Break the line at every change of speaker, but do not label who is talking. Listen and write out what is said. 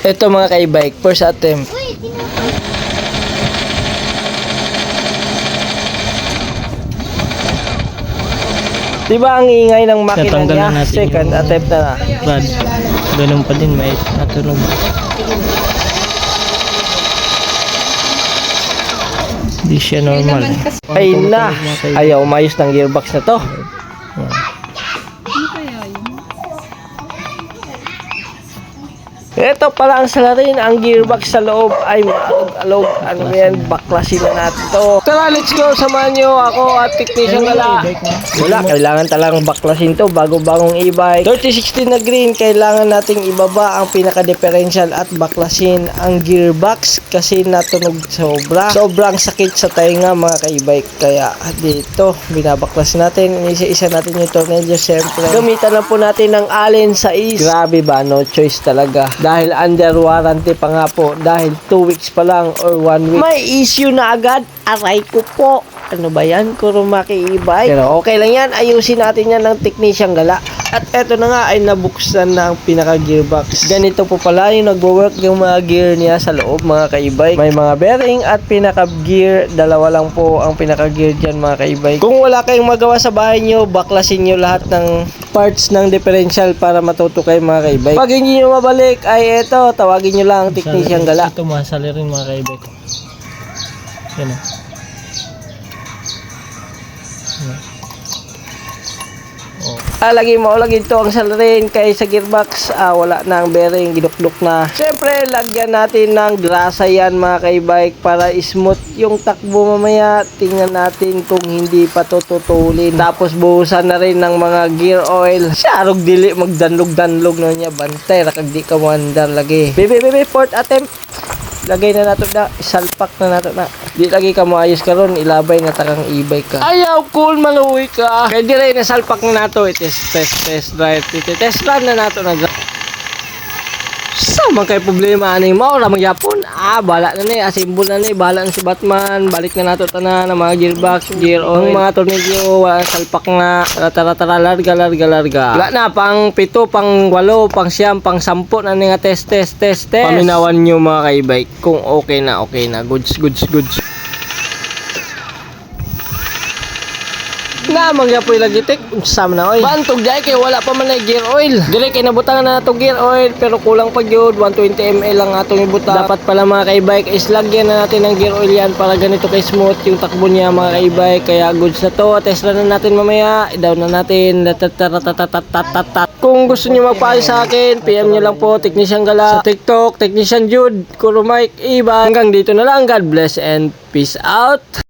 Ito mga ka-e-bike, first attempt. Diba ang ingay ng makina
Tatanggalan
niya?
natin
Second
yung
attempt na.
rad. Ganun pa din, may natunog. Hindi siya normal.
Ay na! Ayaw umayos ng gearbox na to. Ito pala ang salarin, ang gearbox sa loob ay maalog-alog. Ano yan, baklasin na natin to. Tara, let's go, samahan nyo ako at technician Gala. Wala, kailangan talagang baklasin to bago bagong e-bike. 3060 na green, kailangan nating ibaba ang pinaka-differential at baklasin ang gearbox kasi natunog sobra. Sobrang sakit sa tainga mga ka-e-bike. Kaya dito, binabaklas natin. Isa-isa natin yung tornilyo, siyempre. Gamitan lang po natin ng Allen 6. Grabe ba, no choice talaga. Dahil under warranty pa nga po, dahil 2 weeks pa lang or 1 week. May issue na agad, aray ko po. Ano ba yan? Kurumaki e-bike. Pero okay lang yan, ayusin natin yan ng technician Gala. At eto na nga ay nabuksan na ang pinaka gearbox. Ganito po pala yung nagwo-work yung mga gear niya sa loob mga ka-e-bike. May mga bearing at pinaka gear, dalawa lang po ang pinaka gear dyan mga ka-e-bike. Kung wala kayong magawa sa bahay nyo, baklasin nyo lahat ng parts ng differential para matuto kayo mga ka-e-bike. Pag hindi nyo mabalik ay eto, tawagin nyo lang ang technician Gala.
Ito mga salarin mga ka-e-bike. Yan o.
Lagi mo lagi ito ang salarin kay sa gearbox wala na ang bearing, giduklok na. Siyempre lagyan natin ng grasa yan mga ka-e-bike para smooth yung takbo mamaya. Tingnan natin kung hindi pa tututulin. Tapos buhusan na rin ng mga gear oil. Sarog dili magdanlog-danlog na niya, bantay rakag di ka mandar lagi. Bebe, fourth attempt. Lagay na nato na, salpak na nato na. Di lagi ka maayos karon, ilabay na takang e-bike ka. Ayaw, cool, maluwi ka. Kaya di rin, nasalpak na nato. Test drive. Test run na nato na. Sa man kay problema aning mao ra magyapon. Bala na ni, asimbol na ni, bala na si Batman. Balik na nato tanan ng mga gearbox, gear oil, mga tornilyo, wala salpak na. Tara, larga. Wala na pang 7, pang 8, pang 9, pang 10 na ni nga test. Paminawan nyo mga ka-e-bike kung okay na. Goods. Na magyapoy lagi tek unsam na oy. Bantog dai kay wala pa man na gear oil. Dire kay nabutangan na nato gear oil pero kulang pa gyud 120 ml lang atong ibuta. Dapat pala mga ka-e-bike is lagyan na natin ng gear oil yan para ganito kay smooth yung takbo niya mga ka-e-bike. Kaya goods na to. Test na natin mamaya. I-down na natin. Kung gusto niyo magpaayos sa akin, PM niyo lang po Technician Gala sa TikTok, Technician Jude, Kurumike e-bike. Hanggang dito na lang. God bless and peace out.